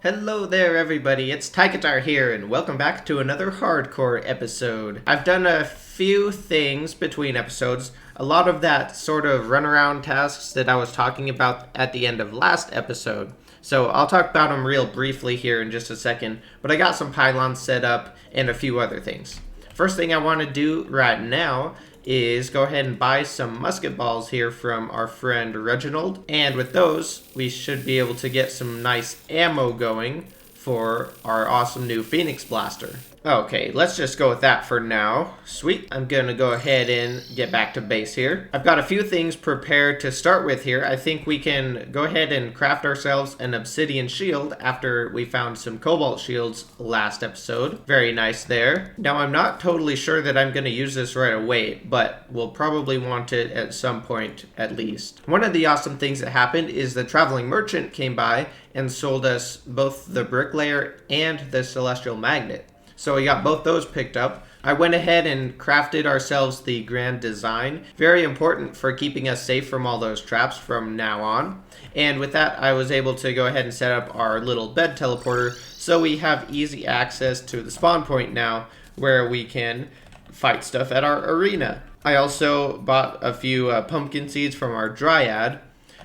Hello there everybody, it's Tigitar here and welcome back to another hardcore episode. I've done a few things between episodes, a lot of that sort of runaround tasks that I was talking about at the end of last episode. So I'll talk about them real briefly here in just a second, but I got some pylons set up and a few other things. First thing I want to do right now is go ahead and buy some musket balls here from our friend Reginald. And with those, we should be able to get some nice ammo going for our awesome new Phoenix Blaster. Okay, let's just go with that for now. Sweet. I'm going to go ahead and get back to base here. I've got a few things prepared to start with here. I think we can go ahead and craft ourselves an obsidian shield after we found some cobalt shields last episode. Very nice there. Now, I'm not totally sure that I'm going to use this right away, but we'll probably want it at some point at least. One of the awesome things that happened is the traveling merchant came by and sold us both the bricklayer and the celestial magnet. So we got both those picked up. I went ahead and crafted ourselves the grand design. Very important for keeping us safe from all those traps from now on. And with that, I was able to go ahead and set up our little bed teleporter so we have easy access to the spawn point now where we can fight stuff at our arena. I also bought a few pumpkin seeds from our dryad,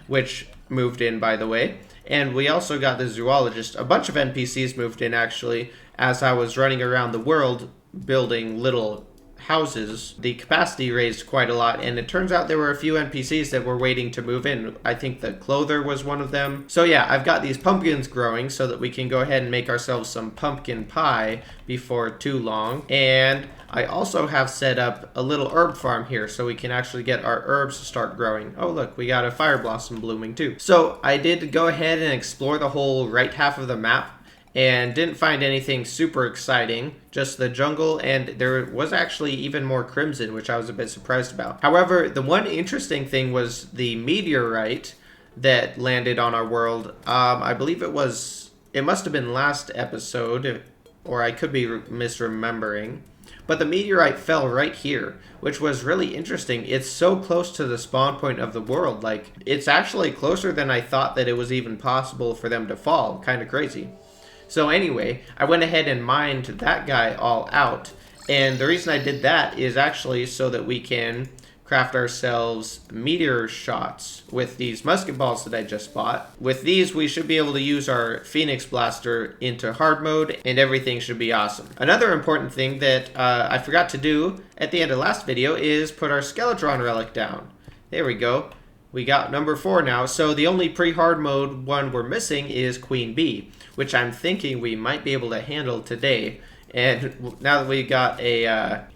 which moved in, by the way. And we also got the zoologist. A bunch of NPCs moved in, actually, as I was running around the world building little houses. The capacity raised quite a lot, and it turns out there were a few NPCs that were waiting to move in. I think the clother was one of them. So yeah, I've got these pumpkins growing so that we can go ahead and make ourselves some pumpkin pie before too long. And I also have set up a little herb farm here so we can actually get our herbs to start growing. Oh look, we got a fire blossom blooming too. So I did go ahead and explore the whole right half of the map and didn't find anything super exciting, just the jungle, and there was actually even more crimson, which I was a bit surprised about. However, the one interesting thing was the meteorite that landed on our world. I believe it must have been last episode, or I could be misremembering. But the meteorite fell right here, which was really interesting. It's so close to the spawn point of the world. Like, it's actually closer than I thought that it was even possible for them to fall. Kind of crazy. So anyway, I went ahead and mined that guy all out. And the reason I did that is actually so that we can craft ourselves meteor shots with these musket balls that I just bought. With these, we should be able to use our Phoenix Blaster into hard mode, and everything should be awesome. Another important thing that I forgot to do at the end of last video is put our Skeletron relic down. There we go. We got number 4 now, so the only pre-hard mode one we're missing is Queen Bee, which I'm thinking we might be able to handle today. And now that we got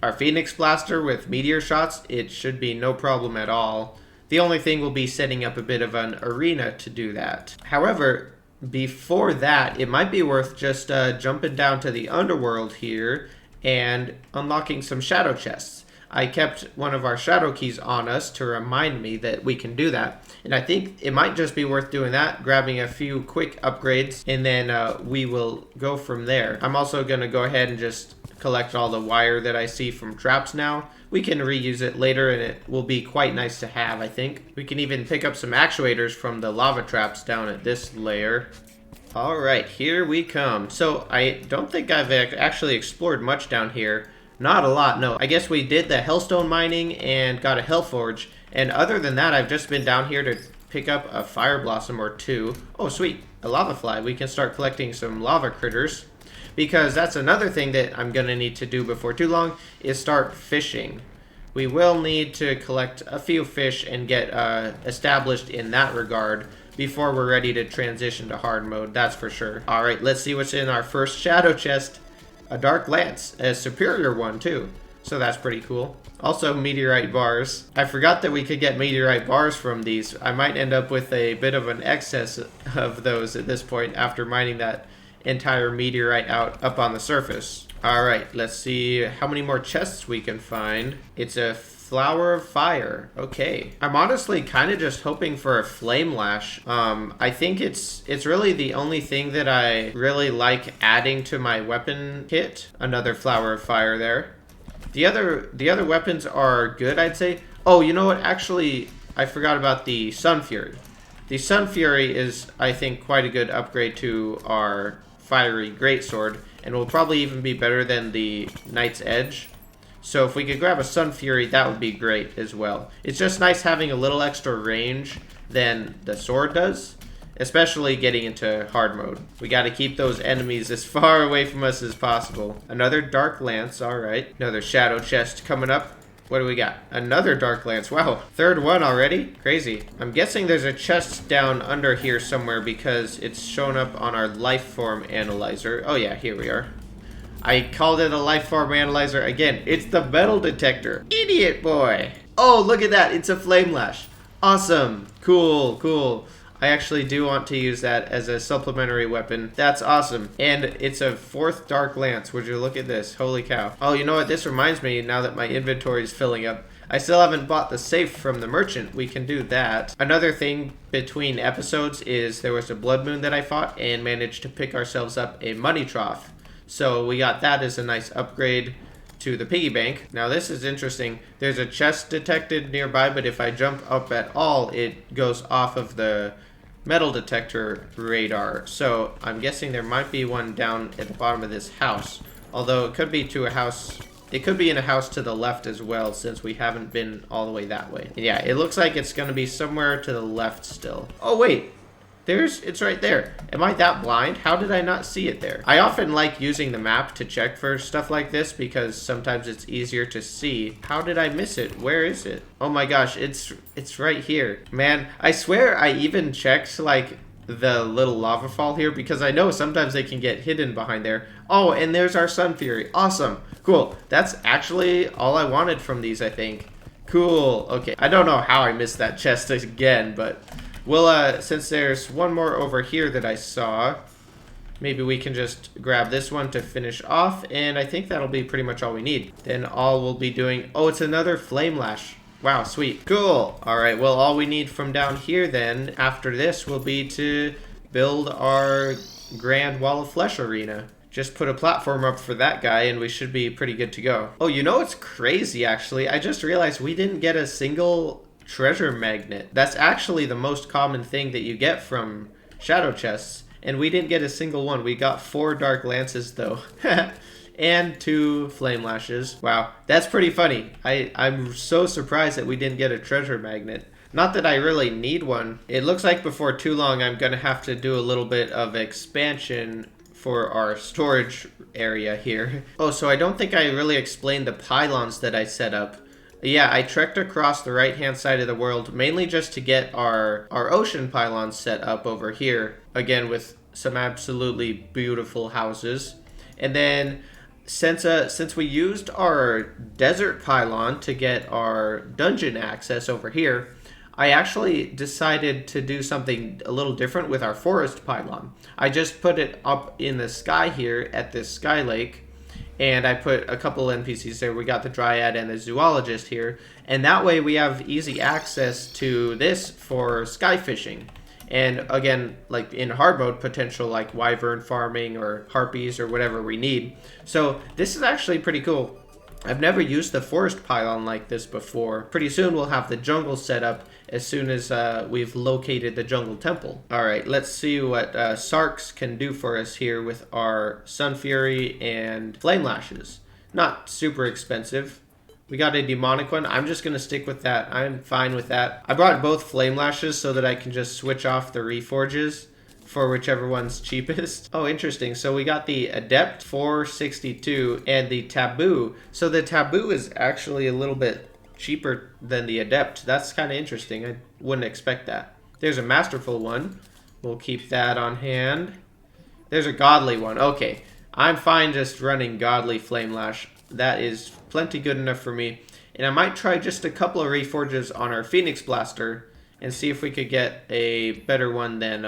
our Phoenix Blaster with meteor shots, it should be no problem at all. The only thing will be setting up a bit of an arena to do that. However, before that, it might be worth just jumping down to the underworld here and unlocking some shadow chests. I kept one of our shadow keys on us to remind me that we can do that. And I think it might just be worth doing that, grabbing a few quick upgrades, and then we will go from there. I'm also going to go ahead and just collect all the wire that I see from traps now. We can reuse it later, and it will be quite nice to have, I think. We can even pick up some actuators from the lava traps down at this layer. Alright, here we come. So I don't think I've actually explored much down here. Not a lot, no. I guess we did the hellstone mining and got a hellforge. And other than that, I've just been down here to pick up a fire blossom or 2. Oh, sweet. A lava fly. We can start collecting some lava critters. Because that's another thing that I'm going to need to do before too long is start fishing. We will need to collect a few fish and get established in that regard before we're ready to transition to hard mode. That's for sure. Alright, let's see what's in our first shadow chest. A dark lance, a superior one too, so that's pretty cool. Also meteorite bars. I forgot that we could get meteorite bars from these. I might end up with a bit of an excess of those at this point after mining that entire meteorite out up on the surface. Alright, let's see how many more chests we can find. It's a flower of fire. Okay. I'm honestly kind of just hoping for a flame lash. I think it's really the only thing that I really like adding to my weapon kit. Another flower of fire there. The other weapons are good, I'd say. Oh, you know what? Actually, I forgot about the Sun Fury. The Sun Fury is, I think, quite a good upgrade to our Fiery Greatsword, and will probably even be better than the Knight's Edge. So if we could grab a Sun Fury, that would be great as well. It's just nice having a little extra range than the sword does, especially getting into hard mode. We got to keep those enemies as far away from us as possible. Another Dark Lance, alright. Another Shadow Chest coming up. What do we got? Another Dark Lance. Wow, third one already? Crazy. I'm guessing there's a chest down under here somewhere because it's shown up on our life form analyzer. Oh yeah, here we are. I called it a life form analyzer again. It's the metal detector. Idiot boy. Oh, look at that. It's a flame lash. Awesome. Cool, cool. I actually do want to use that as a supplementary weapon. That's awesome. And it's a 4th Dark Lance. Would you look at this? Holy cow. Oh, you know what? This reminds me, now that my inventory is filling up, I still haven't bought the safe from the merchant. We can do that. Another thing between episodes is there was a blood moon that I fought and managed to pick ourselves up a money trough. So we got that as a nice upgrade to the piggy bank. Now this is interesting. There's a chest detected nearby, but if I jump up at all, it goes off of the metal detector radar. So I'm guessing there might be one down at the bottom of this house. Although it could be to a house, it could be in a house to the left as well, since we haven't been all the way that way. And yeah, it looks like it's gonna be somewhere to the left still. Oh wait, it's right there. Am I that blind? How did I not see it there? I often like using the map to check for stuff like this because sometimes it's easier to see. How did I miss it? Where is it? Oh my gosh, it's right here. Man, I swear I even checked like the little lava fall here because I know sometimes they can get hidden behind there. Oh, and there's our Sun Fury. Awesome. Cool. That's actually all I wanted from these, I think. Cool. Okay. I don't know how I missed that chest again, but well, since there's one more over here that I saw, maybe we can just grab this one to finish off, and I think that'll be pretty much all we need. Then all we'll be doing... Oh, it's another Flame Lash. Wow, sweet. Cool. Alright, well, all we need from down here then, after this, will be to build our Grand Wall of Flesh arena. Just put a platform up for that guy, and we should be pretty good to go. Oh, you know what's crazy, actually? I just realized we didn't get a single treasure magnet. That's actually the most common thing that you get from shadow chests, and we didn't get a single one. We got 4 Dark Lances though. And 2 Flame Lashes. Wow, that's pretty funny. I'm so surprised that we didn't get a treasure magnet. Not that I really need one. It looks like before too long I'm gonna have to do a little bit of expansion for our storage area here. Oh, so I don't think I really explained the pylons that I set up. Yeah, I trekked across the right-hand side of the world, mainly just to get our ocean pylons set up over here. Again, with some absolutely beautiful houses. And then, since we used our desert pylon to get our dungeon access over here, I actually decided to do something a little different with our forest pylon. I just put it up in the sky here at this sky lake, and I put a couple NPCs there. We got the Dryad and the Zoologist here. And that way we have easy access to this for sky fishing. And again, like in hard mode, potential like wyvern farming or harpies or whatever we need. So this is actually pretty cool. I've never used the forest pylon like this before. Pretty soon we'll have the jungle set up as soon as we've located the jungle temple. Alright, let's see what Sarks can do for us here with our Sun Fury and Flame Lashes. Not super expensive. We got a demonic one. I'm just going to stick with that. I'm fine with that. I brought both Flame Lashes so that I can just switch off the Reforges for whichever one's cheapest. Oh, interesting. So we got the Adept 462 and the Taboo. So the Taboo is actually a little bit cheaper than the Adept. That's kind of interesting. I wouldn't expect that. There's a Masterful one. We'll keep that on hand. There's a Godly one. Okay. I'm fine just running Godly Flame Lash. That is plenty good enough for me. And I might try just a couple of Reforges on our Phoenix Blaster and see if we could get a better one than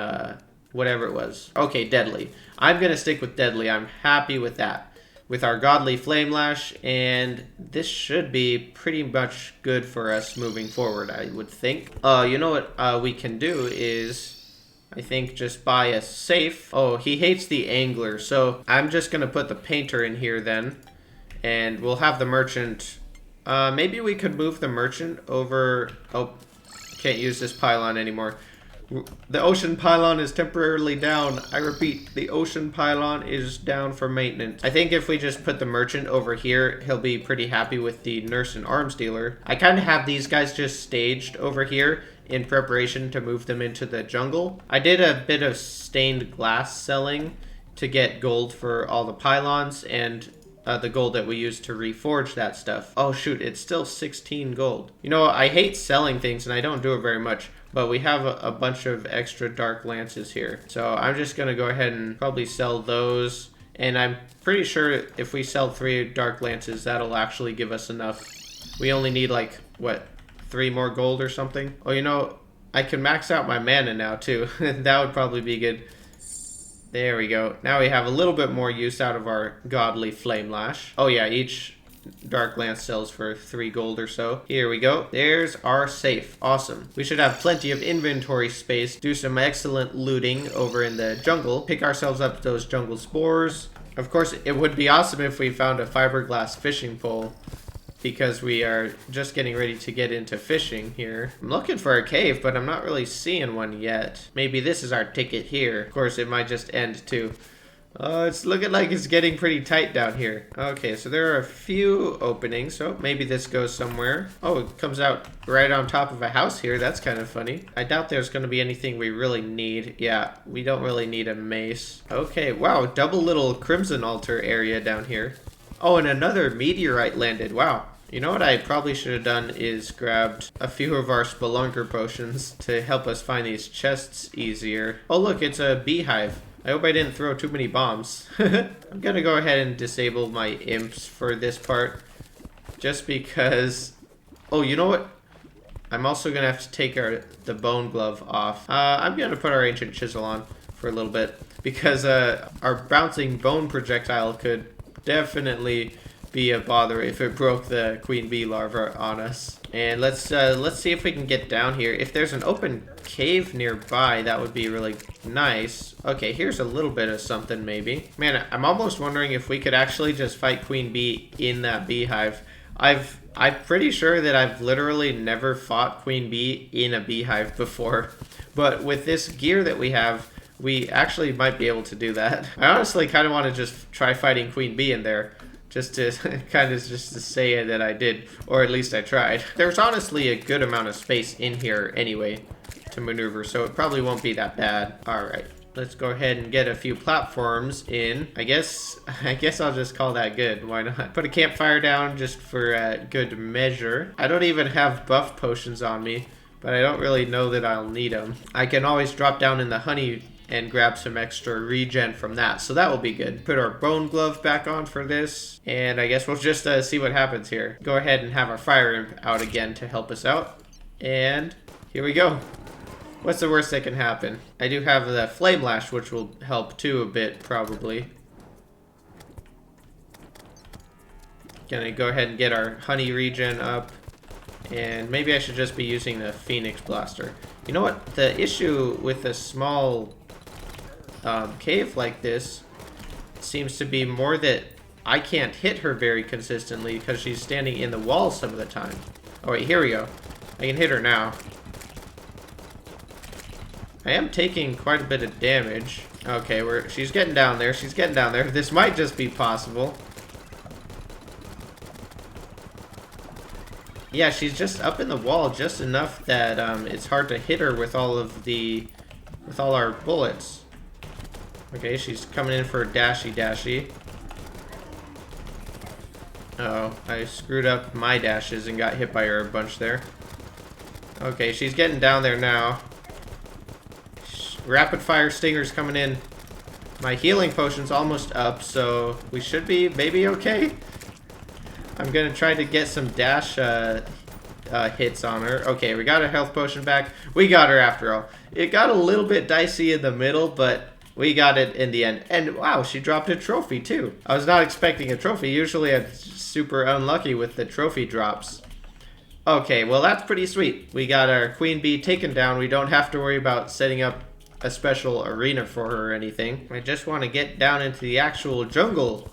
whatever it was. Okay, Deadly. I'm going to stick with Deadly. I'm happy with that. With our Godly Flame Lash, and this should be pretty much good for us moving forward, I would think. You know what we can do is, I think, just buy a safe. Oh, he hates the Angler, so I'm just going to put the Painter in here then, and we'll have the Merchant. Maybe we could move the Merchant over. Oh, can't use this pylon anymore. The ocean pylon is temporarily down. I repeat, the ocean pylon is down for maintenance. I think if we just put the merchant over here, he'll be pretty happy with the nurse and arms dealer. I kind of have these guys just staged over here in preparation to move them into the jungle. I did a bit of stained glass selling to get gold for all the pylons and the gold that we use to reforge that stuff. Oh shoot, it's still 16 gold. You know, I hate selling things and I don't do it very much, but we have a bunch of extra dark lances here. So I'm just gonna go ahead and probably sell those. And I'm pretty sure if we sell 3 dark lances, that'll actually give us enough. We only need like, what, 3 more gold or something? Oh, you know, I can max out my mana now too. That would probably be good. There we go. Now we have a little bit more use out of our godly flame lash. Oh yeah, each dark lance sells for 3 gold or so. Here we go. There's our safe. Awesome. We should have plenty of inventory space. Do some excellent looting over in the jungle. Pick ourselves up those jungle spores. Of course, it would be awesome if we found a fiberglass fishing pole, because we are just getting ready to get into fishing here. I'm looking for a cave, but I'm not really seeing one yet. Maybe this is our ticket here. Of course, it might just end too. It's looking like it's getting pretty tight down here. Okay, so there are a few openings, so maybe this goes somewhere. Oh, it comes out right on top of a house here. That's kind of funny. I doubt there's going to be anything we really need. Yeah, we don't really need a mace. Okay, wow, double little crimson altar area down here. Oh, and another meteorite landed. Wow. You know what I probably should have done is grabbed a few of our spelunker potions to help us find these chests easier. Oh look, it's a beehive. I hope I didn't throw too many bombs. I'm gonna go ahead and disable my imps for this part, just because... Oh, you know what? I'm also gonna have to take the bone glove off. I'm gonna put our ancient chisel on for a little bit, because our bouncing bone projectile could definitely be a bother if it broke the queen bee larva on us. And let's see if we can get down here. If there's an open cave nearby, that would be really nice. Okay, here's a little bit of something maybe. Man, I'm almost wondering if we could actually just fight queen bee in that beehive. I'm pretty sure that I've literally never fought queen bee in a beehive before, but with this gear that we have, we actually might be able to do that. I honestly kind of want to just try fighting queen bee in there, just to just to say that I did, or at least I tried. There's honestly a good amount of space in here anyway to maneuver, so it probably won't be that bad. All right, let's go ahead and get a few platforms in. I guess I'll just call that good. Why not? Put a campfire down just for good measure. I don't even have buff potions on me, but I don't really know that I'll need them. I can always drop down in the honey and grab some extra regen from that, so that will be good. Put our bone glove back on for this, and I guess we'll just see what happens here. Go ahead and have our fire imp out again to help us out, and here we go. What's the worst that can happen? I do have the flame lash, which will help too a bit, probably. Gonna go ahead and get our honey regen up, and maybe I should just be using the phoenix blaster. You know what? The issue with a small cave like this seems to be more that I can't hit her very consistently because she's standing in the wall some of the time. Oh wait, here we go. I can hit her now. I am taking quite a bit of damage. Okay, she's getting down there. She's getting down there. This might just be possible. Yeah, she's just up in the wall just enough that it's hard to hit her with all our bullets. Okay, she's coming in for a dashy. Uh-oh, I screwed up my dashes and got hit by her a bunch there. Okay, she's getting down there now. Rapid fire stingers coming in. My healing potion's almost up, so we should be maybe okay. I'm gonna try to get some dash hits on her. Okay, we got her health potion back. We got her after all. It got a little bit dicey in the middle, but we got it in the end. And wow, she dropped a trophy too. I was not expecting a trophy. Usually I'm super unlucky with the trophy drops. Okay, well that's pretty sweet. We got our queen bee taken down. We don't have to worry about setting up a special arena for her or anything. I just want to get down into the actual jungle.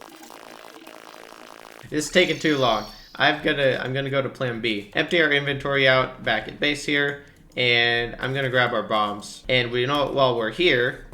This is taking too long. I'm gonna go to plan B. Empty our inventory out back at base here, And I'm gonna grab our bombs. And we know while we're here,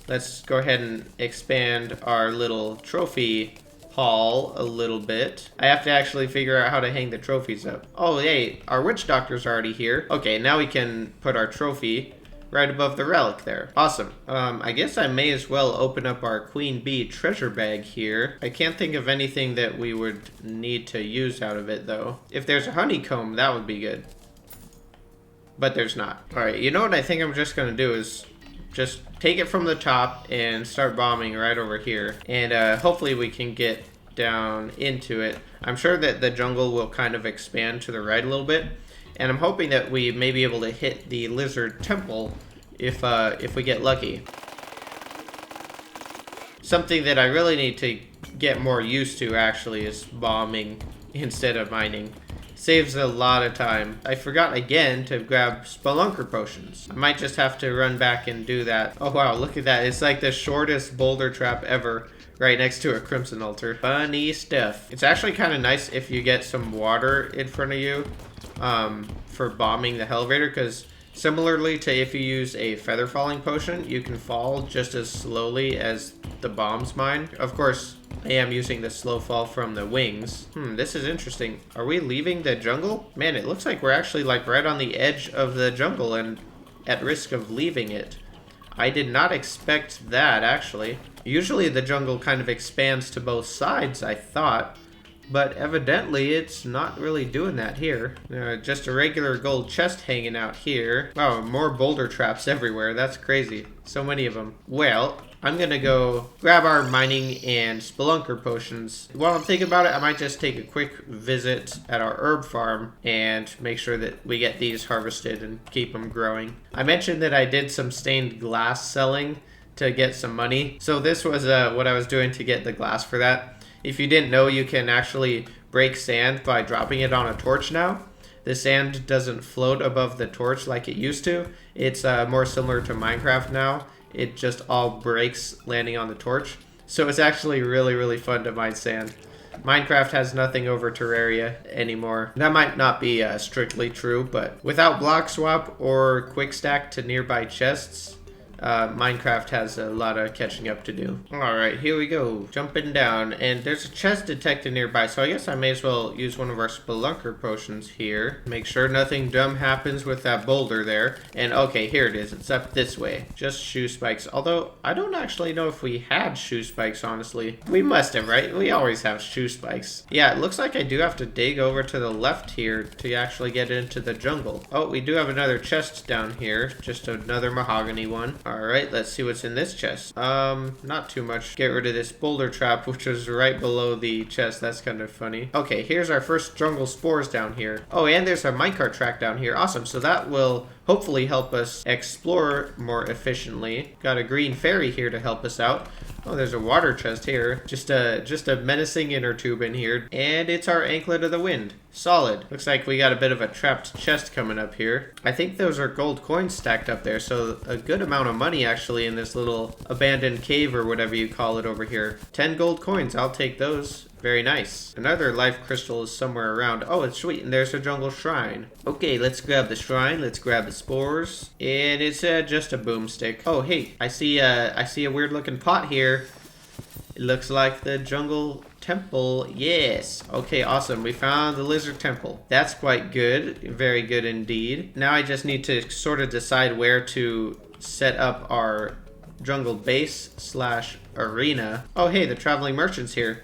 let's go ahead and expand our little trophy hall a little bit. I have to actually figure out how to hang the trophies up. Oh, hey, our witch doctor's already here. Okay, now we can put our trophy right above the relic there. Awesome. I guess I may as well open up our queen bee treasure bag here. I can't think of anything that we would need to use out of it though. If there's a honeycomb, that would be good. But there's not. All right, you know what I think I'm just gonna do is just take it from the top and start bombing right over here. And hopefully we can get down into it. I'm sure that the jungle will kind of expand to the right a little bit. And I'm hoping that we may be able to hit the lizard temple if we get lucky. Something that I really need to get more used to actually is bombing instead of mining. Saves a lot of time. I forgot again to grab spelunker potions. I might just have to run back and do that. Oh wow, look at that. It's like the shortest boulder trap ever. Right next to a crimson altar. Funny stuff. It's actually kind of nice if you get some water in front of you for bombing the elevator, because similarly to if you use a feather falling potion, you can fall just as slowly as the bombs mine. Of course, I am using the slow fall from the wings. This is interesting. Are we leaving the jungle? Man, it looks like we're actually like right on the edge of the jungle and at risk of leaving it. I did not expect that, actually. Usually the jungle kind of expands to both sides, I thought. But evidently it's not really doing that here. Just a regular gold chest hanging out here. Wow, more boulder traps everywhere. That's crazy. So many of them. Well, I'm gonna go grab our mining and spelunker potions. While I'm thinking about it, I might just take a quick visit at our herb farm and make sure that we get these harvested and keep them growing. I mentioned that I did some stained glass selling to get some money. So this was what I was doing to get the glass for that. If you didn't know, you can actually break sand by dropping it on a torch now. The sand doesn't float above the torch like it used to. It's more similar to Minecraft now. It just all breaks landing on the torch. So it's actually really, really fun to mine sand. Minecraft has nothing over Terraria anymore. That might not be strictly true, but without block swap or quick stack to nearby chests, Minecraft has a lot of catching up to do. Alright, here we go. Jumping down. And there's a chest detected nearby, so I guess I may as well use one of our spelunker potions here. Make sure nothing dumb happens with that boulder there. And okay, here it is. It's up this way. Just shoe spikes. Although, I don't actually know if we had shoe spikes, honestly. We must have, right? We always have shoe spikes. Yeah, it looks like I do have to dig over to the left here to actually get into the jungle. Oh, we do have another chest down here. Just another mahogany one. Alright, let's see what's in this chest. Not too much. Get rid of this boulder trap, which was right below the chest. That's kind of funny. Okay, here's our first jungle spores down here. Oh, and there's a minecart track down here. Awesome, so that will hopefully help us explore more efficiently. Got a green fairy here to help us out. Oh, there's a water chest here. Just a menacing inner tube in here. And it's our anklet of the wind. Solid. Looks like we got a bit of a trapped chest coming up here. I think those are gold coins stacked up there, so a good amount of money actually in this little abandoned cave or whatever you call it over here. 10 gold coins, I'll take those. Very nice. Another life crystal is somewhere around. Oh, it's sweet, and there's a jungle shrine. Okay, let's grab the shrine. Let's grab the spores. And it's just a boomstick. Oh, hey, I see a weird looking pot here. It looks like the jungle temple. Yes. Okay, awesome. We found the lizard temple. That's quite good. Very good indeed. Now I just need to sort of decide where to set up our jungle base / arena. Oh, hey, the traveling merchant's here.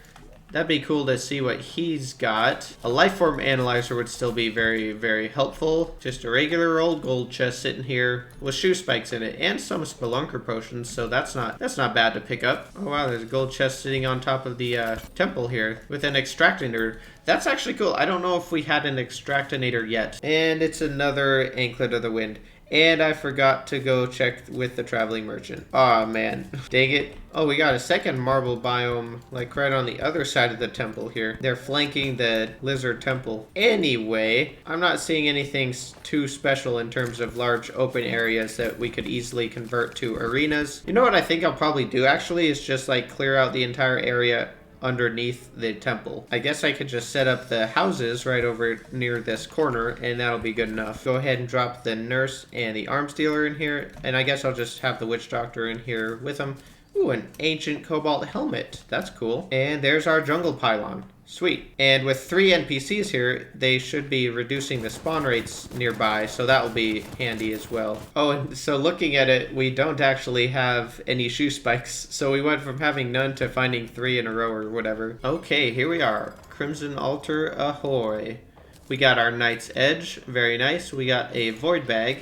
That'd be cool to see what he's got. A lifeform analyzer would still be very, very helpful. Just a regular old gold chest sitting here with shoe spikes in it and some spelunker potions, so that's not bad to pick up. Oh wow, there's a gold chest sitting on top of the temple here with an extractinator. That's actually cool. I don't know if we had an extractinator yet. And it's another anklet of the wind. And I forgot to go check with the traveling merchant. Aw, man. Dang it. Oh, we got a second marble biome, like right on the other side of the temple here. They're flanking the lizard temple. Anyway, I'm not seeing anything too special in terms of large open areas that we could easily convert to arenas. You know what I think I'll probably do, actually, is just like clear out the entire area underneath the temple. I guess I could just set up the houses right over near this corner, and that'll be good enough. Go ahead and drop the nurse and the arms dealer in here, and I guess I'll just have the witch doctor in here with them. Ooh, an ancient cobalt helmet. That's cool. And there's our jungle pylon. Sweet. And with 3 NPCs here, they should be reducing the spawn rates nearby, so that will be handy as well. Oh, and so looking at it, we don't actually have any shoe spikes, so we went from having none to finding 3 in a row or whatever. Okay, here we are. Crimson Altar ahoy. We got our Knight's Edge. Very nice. We got a Void Bag.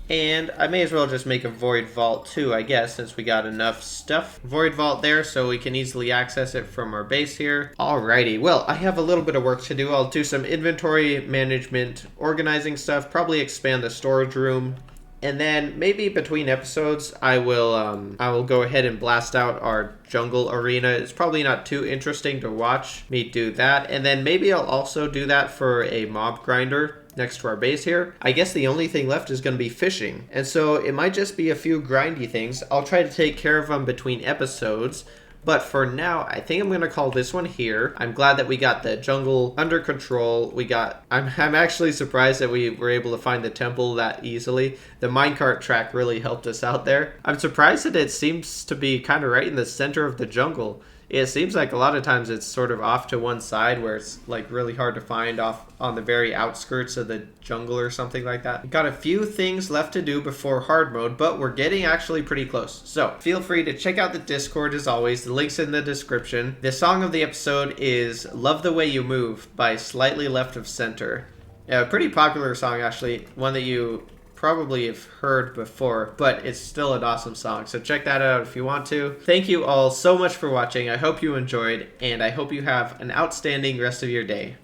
And I may as well just make a Void Vault too, I guess, since we got enough stuff. Void Vault there, so we can easily access it from our base here. Alrighty, well, I have a little bit of work to do. I'll do some inventory management, organizing stuff, probably expand the storage room. And then maybe between episodes, I will go ahead and blast out our jungle arena. It's probably not too interesting to watch me do that. And then maybe I'll also do that for a mob grinder next to our base here. I guess the only thing left is going to be fishing. And so it might just be a few grindy things. I'll try to take care of them between episodes. But for now, I think I'm going to call this one here. I'm glad that we got the jungle under control. I'm actually surprised that we were able to find the temple that easily. The minecart track really helped us out there. I'm surprised that it seems to be kind of right in the center of the jungle. It seems like a lot of times it's sort of off to one side where it's like really hard to find off on the very outskirts of the jungle or something like that. We've got a few things left to do before hard mode, but we're getting actually pretty close. So feel free to check out the Discord as always. The link's in the description. The song of the episode is Love the Way You Move by Slightly Left of Center. A pretty popular song actually, one that you probably have heard before, but it's still an awesome song, so check that out if you want to. Thank you all so much for watching. I hope you enjoyed, and I hope you have an outstanding rest of your day.